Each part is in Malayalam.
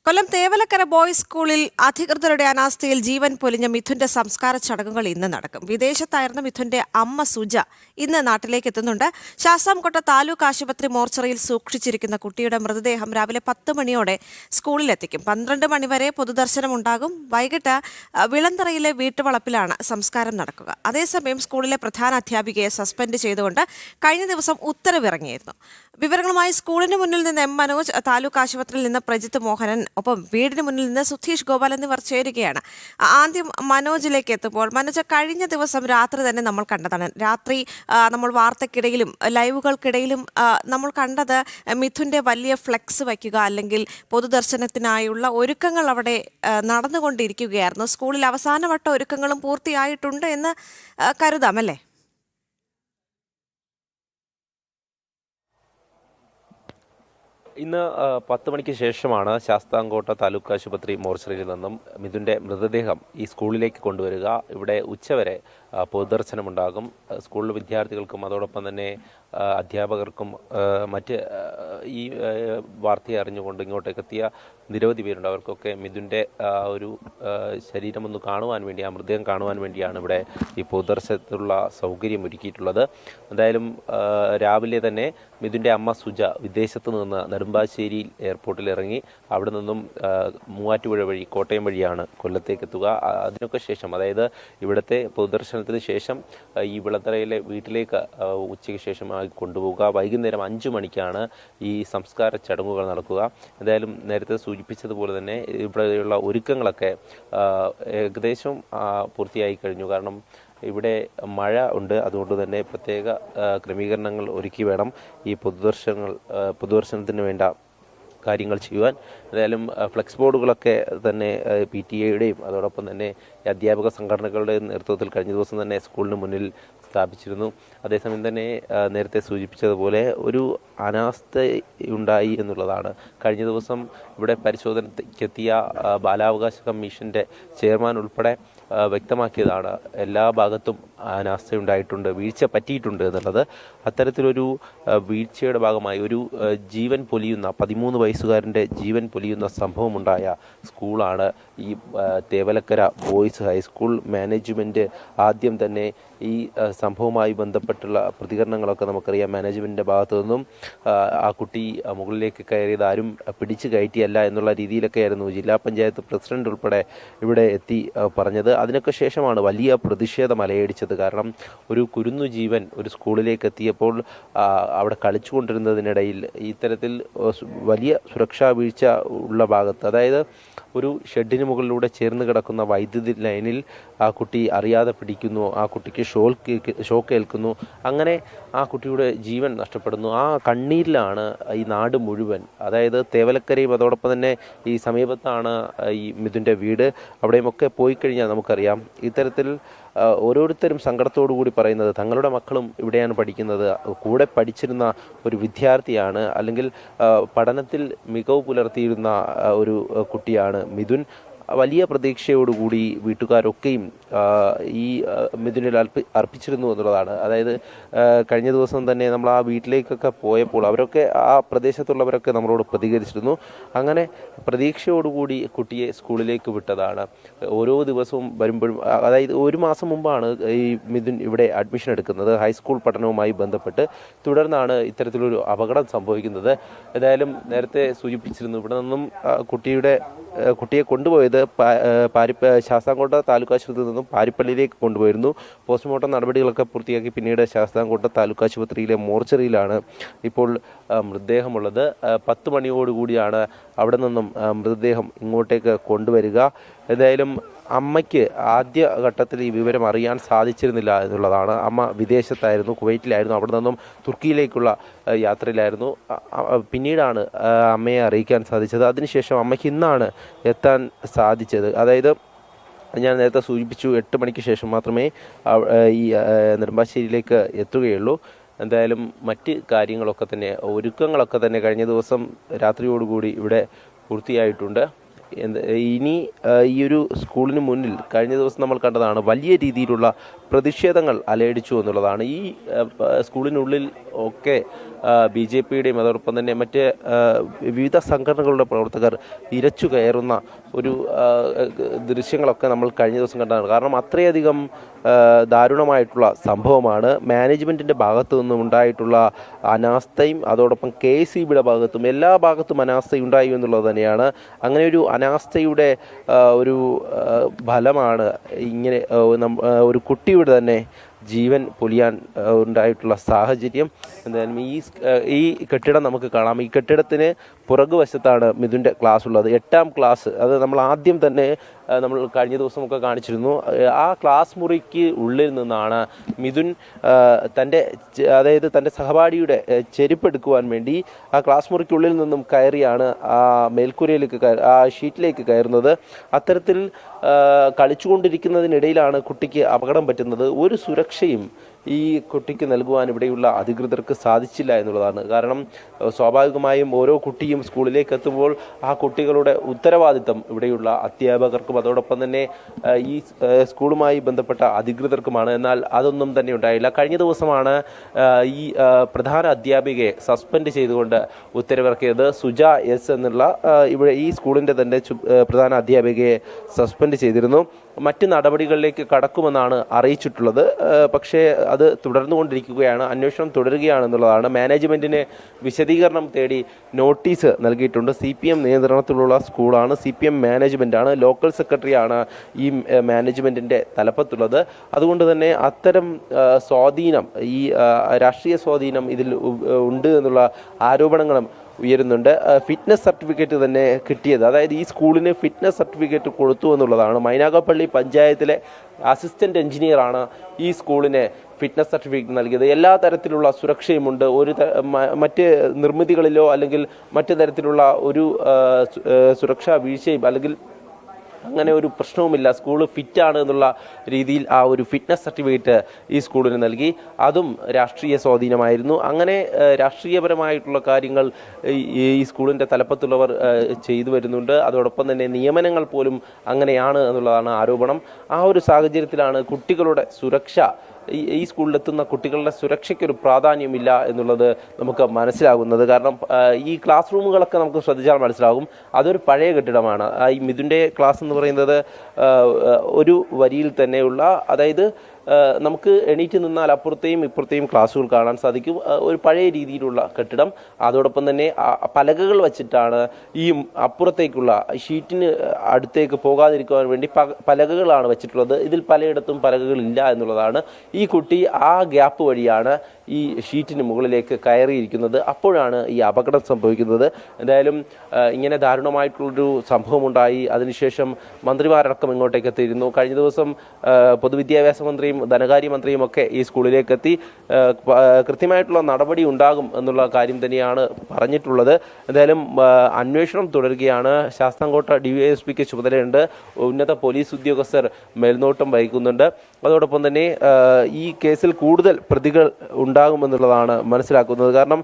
കൊല്ലം തേവലക്കര ബോയ്സ് സ്കൂളിൽ അധികൃതരുടെ അനാസ്ഥയിൽ ജീവൻ പൊലിഞ്ഞ മിഥുന്റെ സംസ്കാര ചടങ്ങുകൾ ഇന്ന് നടക്കും. വിദേശത്തായിരുന്ന മിഥുന്റെ അമ്മ സുജ ഇന്ന് നാട്ടിലേക്ക് എത്തുന്നുണ്ട്. ശാസ്താംകോട്ട താലൂക്ക് ആശുപത്രി മോർച്ചറിയിൽ സൂക്ഷിച്ചിരിക്കുന്ന കുട്ടിയുടെ മൃതദേഹം രാവിലെ 10 മണിയോടെ സ്കൂളിലെത്തിക്കും. 12 മണിവരെ പൊതുദർശനമുണ്ടാകും. വൈകിട്ട് വിളന്തറയിലെ വീട്ടുവളപ്പിലാണ് സംസ്കാരം നടക്കുക. അതേസമയം സ്കൂളിലെ പ്രധാന അധ്യാപികയെ സസ്പെൻഡ് ചെയ്തുകൊണ്ട് കഴിഞ്ഞ ദിവസം ഉത്തരവിറങ്ങിയിരുന്നു. വിവരങ്ങളുമായി സ്കൂളിന് മുന്നിൽ നിന്ന് എം മനോജ്, താലൂക്ക് ആശുപത്രിയിൽ നിന്ന് പ്രജിത്ത് മോഹനൻ, ഒപ്പം വീടിന് മുന്നിൽ നിന്ന് സുധീഷ് ഗോപാൽ എന്നിവർ ചേരുകയാണ്. ആദ്യം മനോജിലേക്ക് എത്തുമ്പോൾ, മനോജ്, കഴിഞ്ഞ ദിവസം രാത്രി തന്നെ നമ്മൾ കണ്ടതാണ്. രാത്രി നമ്മൾ വാർത്തക്കിടയിലും ലൈവുകൾക്കിടയിലും നമ്മൾ കണ്ടത് മിഥുന്റെ വലിയ ഫ്ലെക്സ് വയ്ക്കുക, അല്ലെങ്കിൽ പൊതുദർശനത്തിനായുള്ള ഒരുക്കങ്ങൾ അവിടെ നടന്നുകൊണ്ടിരിക്കുകയായിരുന്നു. സ്കൂളിൽ അവസാനവട്ട ഒരുക്കങ്ങളും പൂർത്തിയായിട്ടുണ്ട് എന്ന് കരുതാം, അല്ലേ? ഇന്ന് 10 മണിക്ക് ശേഷമാണ് ശാസ്താംകോട്ട താലൂക്ക് ആശുപത്രി മോർച്ചറിയിൽ നിന്നും മിഥുൻ്റെ മൃതദേഹം ഈ സ്കൂളിലേക്ക് കൊണ്ടുവരിക. ഇവിടെ ഉച്ചവരെ പൊതുദർശനമുണ്ടാകും. സ്കൂളിലെ വിദ്യാർത്ഥികൾക്കും അതോടൊപ്പം തന്നെ അധ്യാപകർക്കും മറ്റ് ഈ വാർത്തയെ അറിഞ്ഞുകൊണ്ട് ഇങ്ങോട്ടേക്ക് എത്തിയ നിരവധി പേരുണ്ട്. അവർക്കൊക്കെ മിഥുൻ്റെ ഒരു ശരീരമൊന്ന് കാണുവാൻ വേണ്ടി, ആ മൃതദേഹം കാണുവാൻ വേണ്ടിയാണ് ഇവിടെ ഈ പൊതുദർശനത്തിലുള്ള സൗകര്യം ഒരുക്കിയിട്ടുള്ളത്. എന്തായാലും രാവിലെ തന്നെ മിഥുൻ്റെ അമ്മ സുജ വിദേശത്ത് നിന്ന് നെടുമ്പാശ്ശേരി എയർപോർട്ടിൽ ഇറങ്ങി അവിടെ നിന്നും മൂവാറ്റുപുഴ വഴി കോട്ടയം വഴിയാണ് കൊല്ലത്തേക്ക് എത്തുക. അതിനൊക്കെ ശേഷം, അതായത് ഇവിടുത്തെ പൊതുദർശനത്തിന് ശേഷം ഈ വിളത്തറയിലെ വീട്ടിലേക്ക് ഉച്ചയ്ക്ക് ശേഷമായി കൊണ്ടുപോവുക. വൈകുന്നേരം 5 മണിക്കാണ് ഈ സംസ്കാര ചടങ്ങുകൾ നടക്കുക. എന്തായാലും നേരത്തെ സൂചിപ്പിച്ചതുപോലെ തന്നെ ഇവിടെയുള്ള ഒരുക്കങ്ങളൊക്കെ ഏകദേശം പൂർത്തിയായി കഴിഞ്ഞു. കാരണം ഇവിടെ മഴ ഉണ്ട്, അതുകൊണ്ട് തന്നെ പ്രത്യേക ക്രമീകരണങ്ങൾ ഒരുക്കി വേണം ഈ പൊതുദർശനത്തിന് വേണ്ട കാര്യങ്ങൾ ചെയ്യുവാൻ. എന്തായാലും ഫ്ലെക്സ് ബോർഡുകളൊക്കെ തന്നെ PTA-യുടെയും അതോടൊപ്പം തന്നെ അധ്യാപക സംഘടനകളുടെയും നേതൃത്വത്തിൽ കഴിഞ്ഞ ദിവസം തന്നെ സ്കൂളിന് മുന്നിൽ സ്ഥാപിച്ചിരുന്നു. അതേസമയം തന്നെ നേരത്തെ സൂചിപ്പിച്ചതുപോലെ ഒരു അനാസ്ഥയുണ്ടായി എന്നുള്ളതാണ്. കഴിഞ്ഞ ദിവസം ഇവിടെ പരിശോധനയ്ക്കെത്തിയ ബാലാവകാശ കമ്മീഷൻ്റെ ചെയർമാൻ ഉൾപ്പെടെ വ്യക്തമാക്കിയതാണ് എല്ലാ ഭാഗത്തും അനാസ്ഥയുണ്ടായിട്ടുണ്ട്, വീഴ്ച പറ്റിയിട്ടുണ്ട് എന്നുള്ളത്. അത്തരത്തിലൊരു വീഴ്ചയുടെ ഭാഗമായി ഒരു ജീവൻ പൊലിയുന്ന 13 വയസ്സുകാരൻ്റെ ജീവൻ പൊലിയുന്ന സംഭവമുണ്ടായ സ്കൂളാണ് ഈ തേവലക്കര ബോയ്സ് ഹൈസ്കൂൾ. മാനേജ്മെൻറ്റ് ആദ്യം തന്നെ ഈ സംഭവവുമായി ബന്ധപ്പെട്ടുള്ള പ്രതികരണങ്ങളൊക്കെ നമുക്കറിയാം. മാനേജ്മെൻറ്റിൻ്റെ ഭാഗത്തു നിന്നും ആ കുട്ടി മുകളിലേക്ക് കയറിയത് ആരും പിടിച്ചു കയറ്റിയല്ല എന്നുള്ള രീതിയിലൊക്കെയായിരുന്നു ജില്ലാ പഞ്ചായത്ത് പ്രസിഡന്റ് ഉൾപ്പെടെ ഇവിടെ എത്തി പറഞ്ഞത്. അതിനൊക്കെ ശേഷമാണ് വലിയ പ്രതിഷേധം അലയടിച്ചത്. കാരണം ഒരു കുരുന്നു ജീവൻ ഒരു സ്കൂളിലേക്ക് എത്തിയപ്പോൾ അവിടെ കളിച്ചുകൊണ്ടിരുന്നതിനിടയിൽ ഇത്തരത്തിൽ വലിയ സുരക്ഷാ വീഴ്ച ഉള്ള ഭാഗത്ത്, അതായത് ഒരു ഷെഡിന് മുകളിലൂടെ ചേർന്ന് കിടക്കുന്ന വൈദ്യുതി ലൈനിൽ ആ കുട്ടി അറിയാതെ പിടിക്കുന്നു, ആ കുട്ടിക്ക് ഷോക്ക് ഏൽക്കുന്നു. അങ്ങനെ ആ കുട്ടിയുടെ ജീവൻ നഷ്ടപ്പെടുന്നു. ആ കണ്ണീരിലാണ് ഈ നാട് മുഴുവൻ. അതായത് തേവലക്കരയും അതോടൊപ്പം തന്നെ ഈ സമീപത്താണ് ഈ മിഥുൻ്റെ വീട്. അവിടെയുമൊക്കെ പോയി കഴിഞ്ഞാൽ നമുക്കറിയാം ഇത്തരത്തിൽ ഓരോരുത്തരും സങ്കടത്തോടു കൂടി പറയുന്നത് തങ്ങളുടെ മക്കളും ഇവിടെയാണ് പഠിക്കുന്നത്, കൂടെ പഠിച്ചിരുന്ന ഒരു വിദ്യാർത്ഥിയാണ്, അല്ലെങ്കിൽ പഠനത്തിൽ മികവ് പുലർത്തിയിരുന്ന ഒരു കുട്ടിയാണ് മിഥുൻ. വലിയ പ്രതീക്ഷയോടുകൂടി വീട്ടുകാരൊക്കെയും ഈ മിഥുനിൽ അർപ്പിച്ചിരുന്നു എന്നുള്ളതാണ്. അതായത് കഴിഞ്ഞ ദിവസം തന്നെ നമ്മൾ ആ വീട്ടിലേക്കൊക്കെ പോയപ്പോൾ അവരൊക്കെ, ആ പ്രദേശത്തുള്ളവരൊക്കെ നമ്മളോട് പ്രതികരിച്ചിരുന്നു. അങ്ങനെ പ്രതീക്ഷയോടുകൂടി കുട്ടിയെ സ്കൂളിലേക്ക് വിട്ടതാണ്. ഓരോ ദിവസവും വരുമ്പോഴും, അതായത് 1 മാസം മുമ്പാണ് ഈ മിഥുൻ ഇവിടെ അഡ്മിഷൻ എടുക്കുന്നത് ഹൈസ്കൂൾ പഠനവുമായി ബന്ധപ്പെട്ട്. തുടർന്നാണ് ഇത്തരത്തിലൊരു അപകടം സംഭവിക്കുന്നത്. ഏതായാലും നേരത്തെ സൂചിപ്പിച്ചിരുന്നു, ഇവിടെ നിന്നും കുട്ടിയെ കൊണ്ടുപോയത് ശാസ്താംകോട്ട താലൂക്ക് ആശുപത്രിയിൽ നിന്നും പാരിപ്പള്ളിയിലേക്ക് കൊണ്ടുപോയിരുന്നു. പോസ്റ്റ്മോർട്ടം നടപടികളൊക്കെ പൂർത്തിയാക്കി പിന്നീട് ശാസ്താംകോട്ട താലൂക്ക് ആശുപത്രിയിലെ മോർച്ചറിയിലാണ് ഇപ്പോൾ മൃതദേഹമുള്ളത്. 10 മണിയോടുകൂടിയാണ് അവിടെ നിന്നും മൃതദേഹം ഇങ്ങോട്ടേക്ക് കൊണ്ടുവരിക. ഏതായാലും അമ്മയ്ക്ക് ആദ്യ ഘട്ടത്തിൽ ഈ വിവരം അറിയാൻ സാധിച്ചിരുന്നില്ല എന്നുള്ളതാണ്. അമ്മ വിദേശത്തായിരുന്നു, കുവൈറ്റിലായിരുന്നു. അവിടെ നിന്നും തുർക്കിയിലേക്കുള്ള യാത്രയിലായിരുന്നു. പിന്നീടാണ് അമ്മയെ അറിയിക്കാൻ സാധിച്ചത്. അതിനുശേഷം അമ്മയ്ക്ക് ഇന്നാണ് എത്താൻ സാധിച്ചത്. അതായത് ഞാൻ നേരത്തെ സൂചിപ്പിച്ചു, 8 മണിക്ക് ശേഷം മാത്രമേ ഈ നെടുമ്പാശ്ശേരിയിലേക്ക് എത്തുകയുള്ളൂ. എന്തായാലും മറ്റ് കാര്യങ്ങളൊക്കെ തന്നെ, ഒരുക്കങ്ങളൊക്കെ തന്നെ കഴിഞ്ഞ ദിവസം രാത്രിയോടുകൂടി ഇവിടെ പൂർത്തിയായിട്ടുണ്ട്. ഇനി ഈ ഒരു സ്കൂളിന് മുന്നിൽ കഴിഞ്ഞ ദിവസം നമ്മൾ കണ്ടതാണ് വലിയ രീതിയിലുള്ള പ്രതിഷേധങ്ങൾ അലയടിച്ചു എന്നുള്ളതാണ്. ഈ സ്കൂളിനുള്ളിൽ ഒക്കെ BJPയുടെയും അതോടൊപ്പം തന്നെ മറ്റ് വിവിധ സംഘടനകളുടെ പ്രവർത്തകർ ഇരച്ചു കയറുന്ന ഒരു ദൃശ്യങ്ങളൊക്കെ നമ്മൾ കഴിഞ്ഞ ദിവസം കണ്ടതാണ്. കാരണം അത്രയധികം ദാരുണമായിട്ടുള്ള സംഭവമാണ്. മാനേജ്മെൻറ്റിൻ്റെ ഭാഗത്തു നിന്നും ഉണ്ടായിട്ടുള്ള അനാസ്ഥയും അതോടൊപ്പം KSEBിയുടെ ഭാഗത്തും എല്ലാ ഭാഗത്തും അനാസ്ഥയുണ്ടായി എന്നുള്ളത് തന്നെയാണ്. അങ്ങനെ ഒരു അനാസ്ഥയുടെ ഒരു ഫലമാണ് ഇങ്ങനെ ഒരു കുട്ടിയുടെ തന്നെ ജീവൻ പൊലിയാൻ ഉണ്ടായിട്ടുള്ള സാഹചര്യം. എന്തായാലും ഈ കെട്ടിടം നമുക്ക് കാണാം. ഈ കെട്ടിടത്തിന് പുറകുവശത്താണ് മിഥുൻ്റെ ക്ലാസ് ഉള്ളത്, 8ാം ക്ലാസ്. അത് നമ്മൾ ആദ്യം തന്നെ നമ്മൾ കഴിഞ്ഞ ദിവസമൊക്കെ കാണിച്ചിരുന്നു. ആ ക്ലാസ് മുറിക്ക് ഉള്ളിൽ നിന്നാണ് മിഥുൻ തൻ്റെ സഹപാഠിയുടെ ചെരുപ്പെടുക്കുവാൻ വേണ്ടി ആ ക്ലാസ് മുറിക്കുള്ളിൽ നിന്നും കയറിയാണ് ആ മേൽക്കൂരയിലേക്ക് ആ ഷീറ്റിലേക്ക് കയറുന്നത്. അത്തരത്തിൽ കളിച്ചുകൊണ്ടിരിക്കുന്നതിനിടയിലാണ് കുട്ടിക്ക് അപകടം പറ്റുന്നത്. ഒരു സുരക്ഷയും ഈ കുട്ടിക്ക് നൽകുവാൻ ഇവിടെയുള്ള അധികൃതർക്ക് സാധിച്ചില്ല എന്നുള്ളതാണ്. കാരണം സ്വാഭാവികമായും ഓരോ കുട്ടിയും സ്കൂളിലേക്ക് എത്തുമ്പോൾ ആ കുട്ടികളുടെ ഉത്തരവാദിത്തം ഇവിടെയുള്ള അധ്യാപകർക്കും അതോടൊപ്പം തന്നെ ഈ സ്കൂളുമായി ബന്ധപ്പെട്ട അധികൃതർക്കുമാണ്. എന്നാൽ അതൊന്നും തന്നെ ഉണ്ടായില്ല. കഴിഞ്ഞ ദിവസമാണ് ഈ പ്രധാന അധ്യാപികയെ സസ്പെൻഡ് ചെയ്തുകൊണ്ട് ഉത്തരവിറക്കിയത്. സുജ എസ് എന്നുള്ള ഇവിടെ ഈ സ്കൂളിൻ്റെ തന്നെ പ്രധാന അധ്യാപികയെ സസ്പെൻഡ് ചെയ്തിരുന്നു. മറ്റ് നടപടികളിലേക്ക് കടക്കുമെന്നാണ് അറിയിച്ചിട്ടുള്ളത്. പക്ഷേ അത് തുടർന്നുകൊണ്ടിരിക്കുകയാണ്, അന്വേഷണം തുടരുകയാണെന്നുള്ളതാണ്. മാനേജ്മെൻറ്റിന് വിശദീകരണം തേടി നോട്ടീസ് നൽകിയിട്ടുണ്ട്. CPM നിയന്ത്രണത്തിലുള്ള സ്കൂളാണ്, CPM മാനേജ്മെൻറ്റാണ്, ലോക്കൽ സെക്രട്ടറിയാണ് ഈ മാനേജ്മെൻറ്റിൻ്റെ തലപ്പത്തുള്ളത്. അതുകൊണ്ട് തന്നെ അത്തരം സ്വാധീനം, ഈ രാഷ്ട്രീയ സ്വാധീനം ഇതിൽ ഉണ്ട് എന്നുള്ള ആരോപണങ്ങളും ഉയരുന്നുണ്ട്. ഫിറ്റ്നസ് സർട്ടിഫിക്കറ്റ് തന്നെ കിട്ടിയത്, അതായത് ഈ സ്കൂളിന് ഫിറ്റ്നസ് സർട്ടിഫിക്കറ്റ് കൊടുത്തു എന്നുള്ളതാണ്. മൈനാഗപ്പള്ളി പഞ്ചായത്തിലെ അസിസ്റ്റൻ്റ് എഞ്ചിനീയറാണ് ഈ സ്കൂളിന് ഫിറ്റ്നസ് സർട്ടിഫിക്കറ്റ് നൽകിയത്. എല്ലാ തരത്തിലുള്ള സുരക്ഷയുമുണ്ട്. മറ്റ് നിർമ്മിതികളിലോ അല്ലെങ്കിൽ മറ്റു തരത്തിലുള്ള ഒരു സുരക്ഷാ വീഴ്ചയും അല്ലെങ്കിൽ അങ്ങനെ ഒരു പ്രശ്നവുമില്ല, സ്കൂൾ ഫിറ്റാണ് എന്നുള്ള രീതിയിൽ ആ ഒരു ഫിറ്റ്നസ് സർട്ടിഫിക്കറ്റ് ഈ സ്കൂളിന് നൽകി. അതും രാഷ്ട്രീയ സ്വാധീനമായിരുന്നു. അങ്ങനെ രാഷ്ട്രീയപരമായിട്ടുള്ള കാര്യങ്ങൾ ഈ സ്കൂളിൻ്റെ തലപ്പത്തുള്ളവർ ചെയ്തു വരുന്നുണ്ട്. അതോടൊപ്പം തന്നെ നിയമനങ്ങൾ പോലും അങ്ങനെയാണ് എന്നുള്ളതാണ് ആരോപണം. ആ ഒരു സാഹചര്യത്തിലാണ് കുട്ടികളുടെ സുരക്ഷ, ഈ സ്കൂളിലെത്തുന്ന കുട്ടികളുടെ സുരക്ഷയ്ക്കൊരു പ്രാധാന്യമില്ല എന്നുള്ളത് നമുക്ക് മനസ്സിലാകുന്നത്. കാരണം ഈ ക്ലാസ് റൂമുകളൊക്കെ നമുക്ക് ശ്രദ്ധിച്ചാൽ മനസ്സിലാകും, അതൊരു പഴയ കെട്ടിടമാണ്. ഈ മിഥുൻ്റെ ക്ലാസ് എന്ന് പറയുന്നത് ഒരു വരിയിൽ തന്നെയുള്ള, അതായത് നമുക്ക് എണീറ്റ് നിന്നാൽ അപ്പുറത്തെയും ഇപ്പുറത്തെയും ക്ലാസ്സുകൾ കാണാൻ സാധിക്കും. ഒരു പഴയ രീതിയിലുള്ള കെട്ടിടം. അതോടൊപ്പം തന്നെ പലകകൾ വച്ചിട്ടാണ് ഈ അപ്പുറത്തേക്കുള്ള ഷീറ്റിന് അടുത്തേക്ക് പോകാതിരിക്കുവാൻ വേണ്ടി പലകകളാണ് വെച്ചിട്ടുള്ളത്. ഇതിൽ പലയിടത്തും പലകകളില്ല എന്നുള്ളതാണ്. ഈ കുട്ടി ആ ഗ്യാപ്പ് വഴിയാണ് ഈ ഷീറ്റിന് മുകളിലേക്ക് കയറിയിരിക്കുന്നത്. അപ്പോഴാണ് ഈ അപകടം സംഭവിക്കുന്നത്. എന്തായാലും ഇങ്ങനെ ദാരുണമായിട്ടുള്ളൊരു സംഭവമുണ്ടായി. അതിനുശേഷം മന്ത്രിമാരടക്കം ഇങ്ങോട്ടേക്ക് എത്തിയിരുന്നു. കഴിഞ്ഞ ദിവസം പൊതുവിദ്യാഭ്യാസ മന്ത്രിയും ധനകാര്യമന്ത്രിയും ഒക്കെ ഈ സ്കൂളിലേക്ക് എത്തി കൃത്യമായിട്ടുള്ള നടപടി ഉണ്ടാകും എന്നുള്ള കാര്യം തന്നെയാണ് പറഞ്ഞിട്ടുള്ളത്. എന്തായാലും അന്വേഷണം തുടരുകയാണ്. ശാസ്താംകോട്ട DYSPക്ക് ചുമതലയുണ്ട്. ഉന്നത പോലീസ് ഉദ്യോഗസ്ഥർ മേൽനോട്ടം വഹിക്കുന്നുണ്ട്. അതോടൊപ്പം തന്നെ ഈ കേസിൽ കൂടുതൽ പ്രതികൾ ഉണ്ടാകുമെന്നുള്ളതാണ് മനസ്സിലാക്കുന്നത്. കാരണം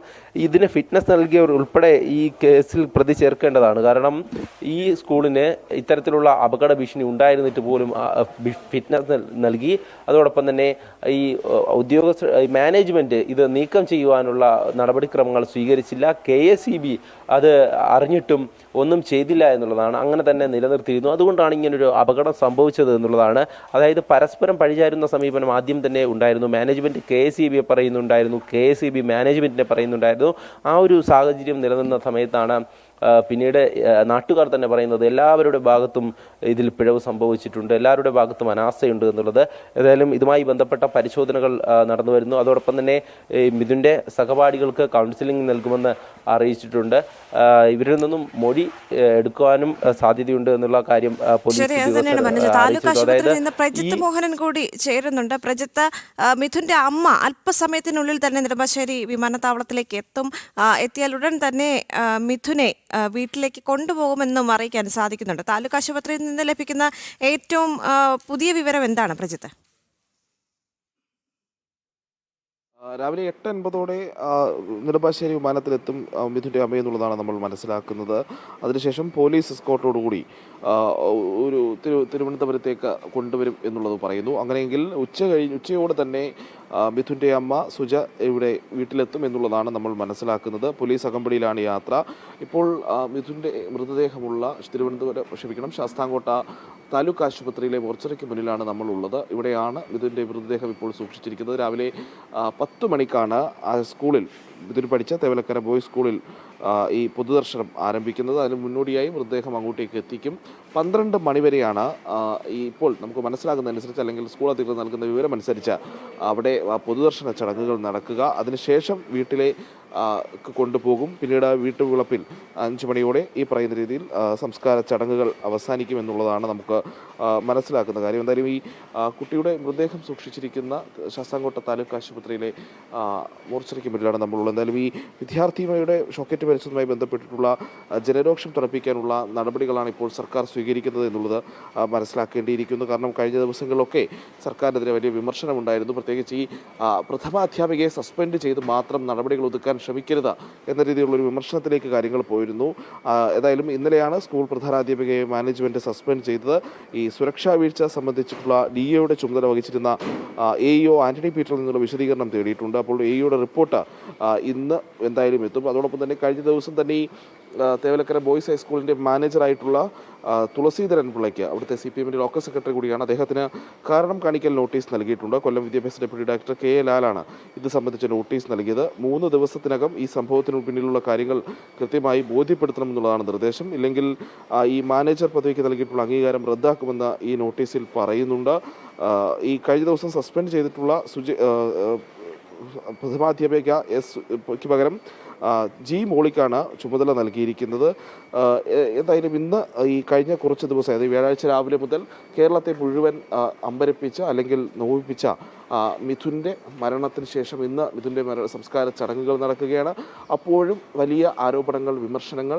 ഇതിന് ഫിറ്റ്നസ് നൽകിയവർ ഉൾപ്പെടെ ഈ കേസിൽ പ്രതി ചേർക്കേണ്ടതാണ്. കാരണം ഈ സ്കൂളിന് ഇത്തരത്തിലുള്ള അപകട ഭീഷണി ഉണ്ടായിരുന്നിട്ട് പോലും ഫിറ്റ്നസ് നൽകി. അതോടൊപ്പം തന്നെ ഈ ഉദ്യോഗസ്ഥ മാനേജ്മെൻറ്റ് ഇത് നീക്കം ചെയ്യുവാനുള്ള നടപടിക്രമങ്ങൾ സ്വീകരിച്ചില്ല. KSEB അത് അറിഞ്ഞിട്ടും ഒന്നും ചെയ്തില്ല എന്നുള്ളതാണ്. അങ്ങനെ തന്നെ നിലനിർത്തിയിരുന്നു. അതുകൊണ്ടാണ് ഇങ്ങനൊരു അപകടം സംഭവിച്ചത് എന്നുള്ളതാണ്. അതായത് പരസ്പരം പഴിചാരുന്ന സമീപനം ആദ്യം തന്നെ ഉണ്ടായിരുന്നു. മാനേജ്മെൻറ്റ് KSEBയെ പറയുന്നുണ്ടായിരുന്നു, KSEB മാനേജ്മെൻറ്റിനെ പറയുന്നുണ്ടായിരുന്നു. ആ ഒരു സാഹചര്യം നിലനിന്ന സമയത്താണ് പിന്നീട് നാട്ടുകാർ തന്നെ പറയുന്നത് എല്ലാവരുടെ ഭാഗത്തും ഇതിൽ പിഴവ് സംഭവിച്ചിട്ടുണ്ട്, എല്ലാവരുടെ ഭാഗത്തും അനാസ്ഥയുണ്ട് എന്നുള്ളത്. ഏതായാലും ഇതുമായി ബന്ധപ്പെട്ട പരിശോധനകൾ നടന്നു വരുന്നു. അതോടൊപ്പം തന്നെ മിഥുൻ്റെ സഹപാഠികൾക്ക് കൗൺസിലിംഗ് നൽകുമെന്ന് അറിയിച്ചിട്ടുണ്ട്. ഇവരിൽ നിന്നും മൊഴി എടുക്കുവാനും സാധ്യതയുണ്ട് എന്നുള്ള കാര്യം പ്രജിത്ത് മോഹനൻ കൂടി ചേരുന്നുണ്ട്. പ്രജിത്ത്, മിഥുന്റെ അമ്മ അല്പസമയത്തിനുള്ളിൽ തന്നെ നെടുമ്പാശ്ശേരി വിമാനത്താവളത്തിലേക്ക് എത്തിയാൽ ഉടൻ തന്നെ മിഥുനെ വീട്ടിലേക്ക് കൊണ്ടുപോകുമെന്നും അറിയിക്കാൻ സാധിക്കുന്നുണ്ട്. താലൂക്ക് ആശുപത്രിയിൽ നിന്ന് ലഭിക്കുന്ന ഏറ്റവും പുതിയ വിവരം എന്താണ് പ്രജിത്ത്? രാവിലെ 8:50 നെടുമ്പാശ്ശേരി വിമാനത്തിലെത്തും മിഥുൻ്റെ അമ്മയെന്നുള്ളതാണ് നമ്മൾ മനസ്സിലാക്കുന്നത്. അതിനുശേഷം പോലീസ് എസ്കോർട്ടോടുകൂടി ഒരു തിരുവനന്തപുരത്തേക്ക് കൊണ്ടുവരും എന്നുള്ളത് പറയുന്നു. അങ്ങനെയെങ്കിൽ ഉച്ചയോടെ തന്നെ മിഥുൻ്റെ അമ്മ സുജ ഇവിടെ വീട്ടിലെത്തും എന്നുള്ളതാണ് നമ്മൾ മനസ്സിലാക്കുന്നത്. പോലീസ് അകമ്പടിയിലാണ് യാത്ര. ഇപ്പോൾ മിഥുൻ്റെ മൃതദേഹമുള്ള ശാസ്താംകോട്ട താലൂക്ക് ആശുപത്രിയിലെ മോർച്ചറിക്ക് മുന്നിലാണ് നമ്മളുള്ളത്. ഇവിടെയാണ് മിഥുൻ്റെ മൃതദേഹം ഇപ്പോൾ സൂക്ഷിച്ചിരിക്കുന്നത്. രാവിലെ 10 മണിക്കാണ് സ്കൂളിൽ മിഥുൻ പഠിച്ച തേവലക്കര ബോയ്സ് സ്കൂളിൽ ഈ പൊതുദർശനം ആരംഭിക്കുന്നത്. അതിന് മുന്നോടിയായി മൃതദേഹം അങ്ങോട്ടേക്ക് എത്തിക്കും. 12 മണിവരെയാണ് ഇപ്പോൾ നമുക്ക് മനസ്സിലാകുന്നതനുസരിച്ച്, അല്ലെങ്കിൽ സ്കൂൾ അധികൃതർ നൽകുന്ന വിവരമനുസരിച്ച് അവിടെ പൊതുദർശന ചടങ്ങുകൾ നടക്കുക. അതിനുശേഷം വീട്ടിലെ കൊണ്ടുപോകും. പിന്നീട് വീട്ടുവിളപ്പിൽ 5 മണിയോടെ ഈ പറയുന്ന രീതിയിൽ സംസ്കാര ചടങ്ങുകൾ അവസാനിക്കുമെന്നുള്ളതാണ് നമുക്ക് മനസ്സിലാക്കുന്ന കാര്യം. എന്തായാലും ഈ കുട്ടിയുടെ മൃതദേഹം സൂക്ഷിച്ചിരിക്കുന്ന ശാസ്താംകോട്ട താലൂക്ക് ആശുപത്രിയിലെ മോർച്ചറിക്ക് മുന്നിലാണ് നമ്മളുള്ളത്. എന്തായാലും ഈ വിദ്യാർത്ഥിനിയുടെ ഷോക്കേറ്റ് മരിച്ചതുമായി ബന്ധപ്പെട്ടിട്ടുള്ള ജനരോക്ഷം തണുപ്പിക്കാനുള്ള നടപടികളാണ് ഇപ്പോൾ സർക്കാർ സ്വീകരിക്കുന്നത് എന്നുള്ളത് മനസ്സിലാക്കേണ്ടിയിരിക്കുന്നു. കാരണം കഴിഞ്ഞ ദിവസങ്ങളിലൊക്കെ സർക്കാരിനെതിരെ വലിയ വിമർശനമുണ്ടായിരുന്നു. പ്രത്യേകിച്ച് ഈ പ്രഥമാധ്യാപികയെ സസ്പെൻഡ് ചെയ്ത് മാത്രം നടപടികൾ ഒതുക്കാൻ ശ്രമിക്കരുത് എന്ന രീതിയിലുള്ളൊരു വിമർശനത്തിലേക്ക് കാര്യങ്ങൾ പോയിരുന്നു. ഏതായാലും ഇന്നലെയാണ് സ്കൂൾ പ്രധാനാധ്യാപികയെ മാനേജ്മെൻറ്റ് സസ്പെൻഡ് ചെയ്തത്. ഈ സുരക്ഷാ വീഴ്ച സംബന്ധിച്ചിട്ടുള്ള DAയുടെ ചുമതല വഹിച്ചിരുന്ന AEO ആന്റണി പീറ്ററിൽ നിന്നുള്ള വിശദീകരണം തേടിയിട്ടുണ്ട്. അപ്പോൾ AEയുടെ റിപ്പോർട്ട് ഇന്ന് എന്തായാലും എത്തും. അതോടൊപ്പം തന്നെ കഴിഞ്ഞ ദിവസം തന്നെ ഈ തേവലക്കര ബോയ്സ് ഹൈസ്കൂളിൻ്റെ മാനേജറായിട്ടുള്ള തുളസീധരൻ പിള്ളയ്ക്ക്, അവിടുത്തെ CPMൻ്റെ ലോക്കൽ സെക്രട്ടറി കൂടിയാണ്, അദ്ദേഹത്തിന് കാരണം കാണിക്കൽ നോട്ടീസ് നൽകിയിട്ടുണ്ട്. കൊല്ലം വിദ്യാഭ്യാസ ഡെപ്യൂട്ടി ഡയറക്ടർ KA ലാലാണ് ഇത് സംബന്ധിച്ച നോട്ടീസ് നൽകിയത്. 3 ദിവസത്തിനകം ഈ സംഭവത്തിന് പിന്നിലുള്ള കാര്യങ്ങൾ കൃത്യമായി ബോധ്യപ്പെടുത്തണമെന്നുള്ളതാണ് നിർദ്ദേശം. ഇല്ലെങ്കിൽ ഈ മാനേജർ പദവിക്ക് നൽകിയിട്ടുള്ള അംഗീകാരം റദ്ദാക്കുമെന്ന് ഈ നോട്ടീസിൽ പറയുന്നുണ്ട്. ഈ കഴിഞ്ഞ ദിവസം സസ്പെൻഡ് ചെയ്തിട്ടുള്ള പ്രഥമാധ്യാപിക S.ക്ക് പകരം G. മോളിക്കാണ് ചുമതല നൽകിയിരിക്കുന്നത്. എന്തായാലും ഇന്ന് ഈ കഴിഞ്ഞ കുറച്ച് ദിവസം, അതായത് വ്യാഴാഴ്ച രാവിലെ മുതൽ കേരളത്തെ മുഴുവൻ അമ്പരപ്പിച്ച അല്ലെങ്കിൽ നോവിപ്പിച്ച മിഥുൻ്റെ മരണത്തിന് ശേഷം ഇന്ന് മിഥുൻ്റെ സംസ്കാര ചടങ്ങുകൾ നടക്കുകയാണ്. അപ്പോഴും വലിയ ആരോപണങ്ങൾ, വിമർശനങ്ങൾ,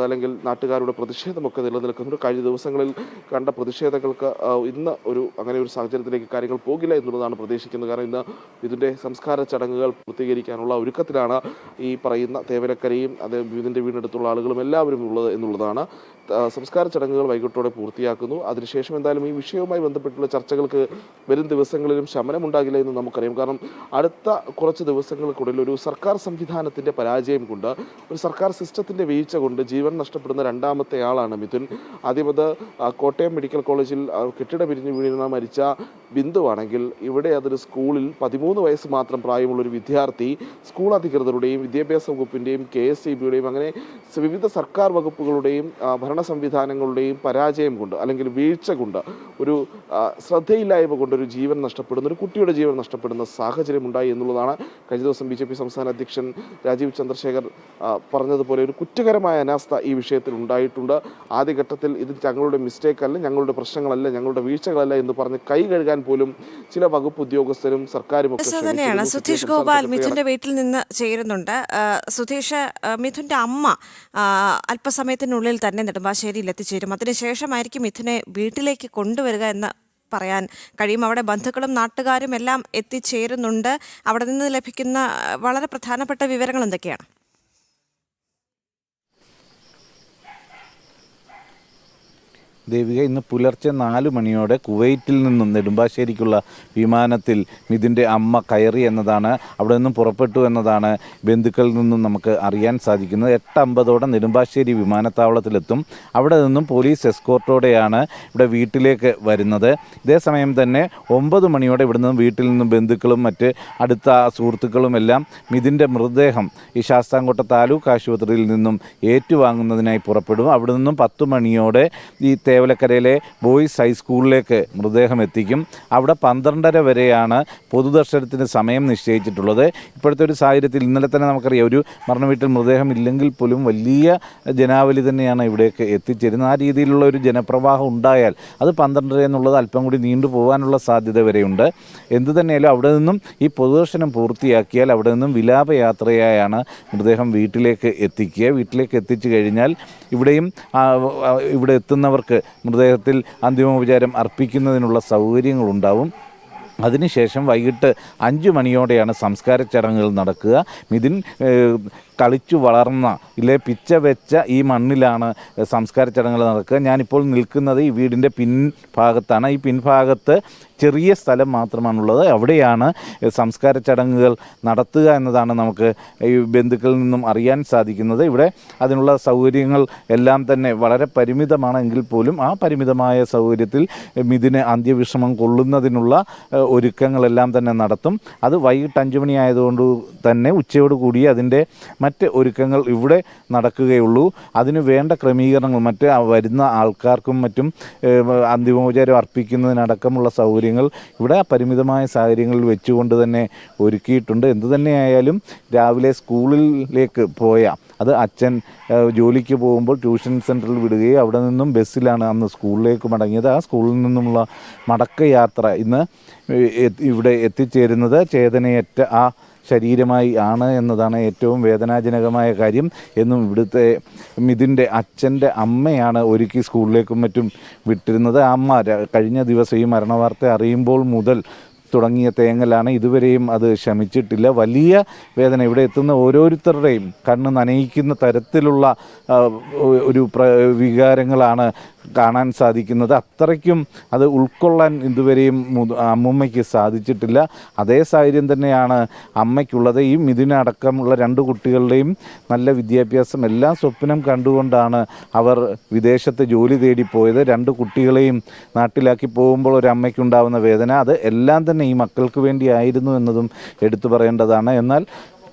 അല്ലെങ്കിൽ നാട്ടുകാരുടെ പ്രതിഷേധമൊക്കെ നിലനിൽക്കുന്നുണ്ട്. കഴിഞ്ഞ ദിവസങ്ങളിൽ കണ്ട പ്രതിഷേധങ്ങൾക്ക് ഇന്ന് അങ്ങനെ ഒരു സാഹചര്യത്തിലേക്ക് കാര്യങ്ങൾ പോകില്ല എന്നുള്ളതാണ് പ്രതീക്ഷിക്കുന്നത്. കാരണം ഇന്ന് ഇതിൻ്റെ സംസ്കാര ചടങ്ങുകൾ പൂർത്തീകരിക്കാനുള്ള ഒരുക്കത്തിലാണ് ഈ പറയുന്ന തേവലക്കരയും ഇതിൻ്റെ വീടിനടുത്തുള്ള ആളുകളും എല്ലാവരും ഉള്ളത് എന്നുള്ളതാണ്. സംസ്കാര ചടങ്ങുകൾ വൈകിട്ടോടെ പൂർത്തിയാക്കുന്നു. അതിനുശേഷം എന്തായാലും ഈ വിഷയവുമായി ബന്ധപ്പെട്ടുള്ള ചർച്ചകൾക്ക് വരും ദിവസങ്ങളിലും ശമനമുണ്ടാകില്ല എന്ന് നമുക്കറിയാം. കാരണം അടുത്ത കുറച്ച് ദിവസങ്ങൾക്കുള്ളിൽ ഒരു സർക്കാർ സംവിധാനത്തിൻ്റെ പരാജയം കൊണ്ട്, ഒരു സർക്കാർ സിസ്റ്റത്തിൻ്റെ വീഴ്ച കൊണ്ട് ജീവൻ നഷ്ടപ്പെടുന്ന രണ്ടാമത്തെ ആളാണ് മിഥുൻ. ആദ്യമത് കോട്ടയം മെഡിക്കൽ കോളേജിൽ കെട്ടിട പിരിഞ്ഞ് വീണ മരിച്ച ബിന്ദുവാണെങ്കിൽ, ഇവിടെ അതൊരു സ്കൂളിൽ 13 വയസ്സ് മാത്രം പ്രായമുള്ളൊരു വിദ്യാർത്ഥി സ്കൂൾ അധികൃതരുടെയും വിദ്യാഭ്യാസ വകുപ്പിൻ്റെയും KSEBയുടെയും അങ്ങനെ വിവിധ സർക്കാർ വകുപ്പുകളുടെയും ഭരണ സംവിധാനങ്ങളുടെയും പരാജയം കൊണ്ട്, അല്ലെങ്കിൽ വീഴ്ച കൊണ്ട്, ഒരു ശ്രദ്ധയില്ലായ്മ കൊണ്ടൊരു ജീവൻ നഷ്ടപ്പെടുന്ന, ഒരു കുട്ടിയുടെ ജീവൻ നഷ്ടപ്പെടുന്ന സാഹചര്യം ഉണ്ടായി എന്നുള്ളതാണ്. കഴിഞ്ഞ ദിവസം BJP സംസ്ഥാന അധ്യക്ഷൻ രാജീവ് ചന്ദ്രശേഖർ പറഞ്ഞതുപോലെ ഒരു കുറ്റകരമായ അനാസ്ഥ ഈ വിഷയത്തിൽ ഉണ്ടായിട്ടുണ്ട്. ആദ്യഘട്ടത്തിൽ ഇത് ഞങ്ങളുടെ മിസ്റ്റേക്ക് അല്ല, ഞങ്ങളുടെ പ്രശ്നങ്ങളല്ല, ഞങ്ങളുടെ വീഴ്ചകളല്ല എന്ന് പറഞ്ഞ് കൈ കഴുകാൻ പോലും ചില വകുപ്പ് ഉദ്യോഗസ്ഥരും സർക്കാരും ഒക്കെ തന്നെയാണ്. സുധീഷ് ഗോപാൽ മിഥുന്റെ വീട്ടിൽ നിന്ന് ചേരുന്നുണ്ട്. സുധീഷ്, മിഥുന്റെ അമ്മ അല്പസമയത്തിനുള്ളിൽ തന്നെ നെടുമ്പാശ്ശേരിയിൽ എത്തിച്ചേരും. അതിനുശേഷമായിരിക്കും മിഥുനെ വീട്ടിലേക്ക് കൊണ്ടുവരിക എന്ന് പറയാൻ കഴിയും. അവിടെ ബന്ധുക്കളും നാട്ടുകാരും എല്ലാം എത്തിച്ചേരുന്നുണ്ട്. അവിടെ നിന്ന് ലഭിക്കുന്ന വളരെ പ്രധാനപ്പെട്ട വിവരങ്ങൾ എന്തൊക്കെയാണ്? ദേവിക, ഇന്ന് പുലർച്ചെ 4 മണിയോടെ കുവൈറ്റിൽ നിന്നും നെടുമ്പാശ്ശേരിക്കുള്ള വിമാനത്തിൽ മിഥുൻ്റെ അമ്മ കയറി എന്നതാണ്, അവിടെ നിന്നും പുറപ്പെട്ടു എന്നതാണ് ബന്ധുക്കളിൽ നിന്നും നമുക്ക് അറിയാൻ സാധിക്കുന്നത്. 8:50 നെടുമ്പാശ്ശേരി വിമാനത്താവളത്തിലെത്തും. അവിടെ നിന്നും പോലീസ് എസ്കോർട്ടോടെയാണ് ഇവിടെ വീട്ടിലേക്ക് വരുന്നത്. ഇതേസമയം തന്നെ 9 മണിയോടെ ഇവിടെ നിന്നും വീട്ടിൽ നിന്നും ബന്ധുക്കളും മറ്റ് അടുത്ത സുഹൃത്തുക്കളും എല്ലാം മിഥുൻ്റെ മൃതദേഹം ഈ ശാസ്താംകോട്ട താലൂക്ക് ആശുപത്രിയിൽ നിന്നും ഏറ്റുവാങ്ങുന്നതിനായി പുറപ്പെടും. അവിടെ നിന്നും 10 മണിയോടെ ഈ തേവലക്കരയിലെ ബോയ്സ് ഹൈസ്കൂളിലേക്ക് മൃതദേഹം എത്തിക്കും. അവിടെ 12:30 വരെയാണ് പൊതുദർശനത്തിന് സമയം നിശ്ചയിച്ചിട്ടുള്ളത്. ഇപ്പോഴത്തെ ഒരു സാഹചര്യത്തിൽ ഇന്നലെ തന്നെ നമുക്കറിയാം, ഒരു മരണ വീട്ടിൽ മൃതദേഹം ഇല്ലെങ്കിൽ പോലും വലിയ ജനാവലി തന്നെയാണ് ഇവിടേക്ക് എത്തിച്ചേരുന്നത്. ആ രീതിയിലുള്ള ഒരു ജനപ്രവാഹം ഉണ്ടായാൽ അത് 12:30 എന്നുള്ളത് അല്പം കൂടി നീണ്ടു പോകാനുള്ള സാധ്യത വരെയുണ്ട്. എന്തു തന്നെയാലും അവിടെ നിന്നും ഈ പൊതുദർശനം പൂർത്തിയാക്കിയാൽ അവിടെ നിന്നും വിലാപയാത്രയായാണ് മൃതദേഹം വീട്ടിലേക്ക് എത്തിക്കുക. വീട്ടിലേക്ക് എത്തിച്ചു കഴിഞ്ഞാൽ ഇവിടെ എത്തുന്നവർക്ക് മൃതദേഹത്തിൽ അന്തിമോപചാരം അർപ്പിക്കുന്നതിനുള്ള സൗകര്യങ്ങളുണ്ടാവും. അതിനുശേഷം വൈകിട്ട് 5 മണിയോടെയാണ് സംസ്കാര ചടങ്ങുകൾ നടക്കുക. മിഥുൻ കളിച്ചു വളർന്ന പിച്ച വെച്ച ഈ മണ്ണിലാണ് സംസ്കാര ചടങ്ങുകൾ നടക്കുക. ഞാനിപ്പോൾ നിൽക്കുന്നത് ഈ വീടിൻ്റെ പിൻഭാഗത്താണ്. ഈ പിൻഭാഗത്ത് ചെറിയ സ്ഥലം മാത്രമാണുള്ളത്. അവിടെയാണ് സംസ്കാര ചടങ്ങുകൾ നടത്തുക എന്നതാണ് നമുക്ക് ഈ ബന്ധുക്കളിൽ നിന്നും അറിയാൻ സാധിക്കുന്നത്. ഇവിടെ അതിനുള്ള സൗകര്യങ്ങൾ എല്ലാം തന്നെ വളരെ പരിമിതമാണെങ്കിൽ പോലും ആ പരിമിതമായ സൗകര്യത്തിൽ മിഥുന് അന്ത്യവിശ്രമം കൊള്ളുന്നതിനുള്ള ഒരുക്കങ്ങളെല്ലാം തന്നെ നടത്തും. അത് വൈകിട്ട് 5 മണി ആയതുകൊണ്ട് തന്നെ ഉച്ചയോട് കൂടി അതിൻ്റെ മറ്റ് ഒരുക്കങ്ങൾ ഇവിടെ നടക്കുകയുള്ളൂ. അതിന് വേണ്ട ക്രമീകരണങ്ങൾ മറ്റ് വരുന്ന ആൾക്കാർക്കും മറ്റും അന്തിമോപചാരം അർപ്പിക്കുന്നതിനടക്കമുള്ള സൗകര്യങ്ങൾ ഇവിടെ പരിമിതമായ സാഹചര്യങ്ങളിൽ വെച്ചുകൊണ്ട് തന്നെ ഒരുക്കിയിട്ടുണ്ട്. എന്തു തന്നെയായാലും രാവിലെ സ്കൂളിലേക്ക് പോയ അത് അച്ഛൻ ജോലിക്ക് പോകുമ്പോൾ ട്യൂഷൻ സെൻറ്ററിൽ വിടുകയും അവിടെ നിന്നും ബസ്സിലാണ് അന്ന് സ്കൂളിലേക്ക് മടങ്ങിയത്. ആ സ്കൂളിൽ നിന്നുമുള്ള മടക്കയാത്ര ഇന്ന് ഇവിടെ എത്തിച്ചേരുന്നത് ചേതനയേറ്റ ആ ശരീരമായി ആണ് എന്നതാണ് ഏറ്റവും വേദനാജനകമായ കാര്യം. എന്നും ഇവിടുത്തെ മിഥുൻ്റെ അച്ഛൻ്റെ അമ്മയാണ് ഒരുക്കി സ്കൂളിലേക്കും മറ്റും വിട്ടിരുന്നത്. ആ അമ്മ കഴിഞ്ഞ ദിവസം ഈ മരണവാർത്ത അറിയുമ്പോൾ മുതൽ തുടങ്ങിയ തേങ്ങലാണ്. ഇതുവരെയും അത് ശമിച്ചിട്ടില്ല. വലിയ വേദന ഇവിടെ എത്തുന്ന ഓരോരുത്തരുടെയും കണ്ണ് നനയിക്കുന്ന തരത്തിലുള്ള ഒരു വികാരങ്ങളാണ് കാണാൻ സാധിക്കുന്നത്. അത്രയ്ക്കും അത് ഉൾക്കൊള്ളാൻ ഇതുവരെയും അമ്മുമ്മയ്ക്ക് സാധിച്ചിട്ടില്ല. അതേ സാഹചര്യം തന്നെയാണ് അമ്മയ്ക്കുള്ളത്. ഈ മിഥുനടക്കമുള്ള 2 കുട്ടികളുടെയും നല്ല വിദ്യാഭ്യാസം എല്ലാം സ്വപ്നം കണ്ടുകൊണ്ടാണ് അവർ വിദേശത്ത് ജോലി തേടിപ്പോയത്. 2 കുട്ടികളെയും നാട്ടിലാക്കി പോകുമ്പോൾ ഒരു അമ്മയ്ക്കുണ്ടാകുന്ന വേദന അത് എല്ലാം തന്നെ ഈ മക്കൾക്ക് വേണ്ടിയായിരുന്നു എന്നതും എടുത്തു പറയേണ്ടതാണ്. എന്നാൽ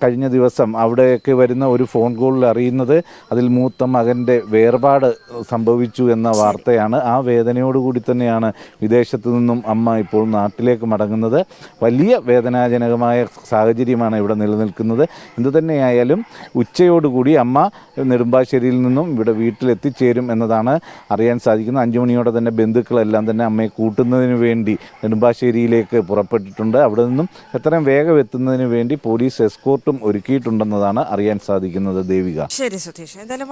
കഴിഞ്ഞ ദിവസം അവിടേക്ക് വരുന്ന ഒരു ഫോൺ കോളിൽ അറിയുന്നത് അതിൽ മൂത്ത മകൻ്റെ വേർപാട് സംഭവിച്ചു എന്ന വാർത്തയാണ്. ആ വേദനയോടുകൂടി തന്നെയാണ് വിദേശത്തു നിന്നും അമ്മ ഇപ്പോൾ നാട്ടിലേക്ക് മടങ്ങുന്നത്. വലിയ വേദനാജനകമായ സാഹചര്യമാണ് ഇവിടെ നിലനിൽക്കുന്നത്. എന്തുതന്നെയായാലും ഉച്ചയോടുകൂടി അമ്മ നെടുമ്പാശ്ശേരിയിൽ നിന്നും ഇവിടെ വീട്ടിലെത്തിച്ചേരും എന്നതാണ് അറിയാൻ സാധിക്കുന്നത്. 5 മണിയോടെ തന്നെ ബന്ധുക്കളെല്ലാം തന്നെ അമ്മയെ കൂട്ടുന്നതിന് വേണ്ടി നെടുമ്പാശ്ശേരിയിലേക്ക് പുറപ്പെട്ടിട്ടുണ്ട്. അവിടെ നിന്നും എത്രയും വേഗം എത്തുന്നതിന് വേണ്ടി പോലീസ് എസ്കോർട്ടും ഒരുക്കിയിട്ടുണ്ടെന്നതാണ് അറിയാൻ സാധിക്കുന്നത്. ദേവിക. ശരി സുധീഷ്, എന്തായാലും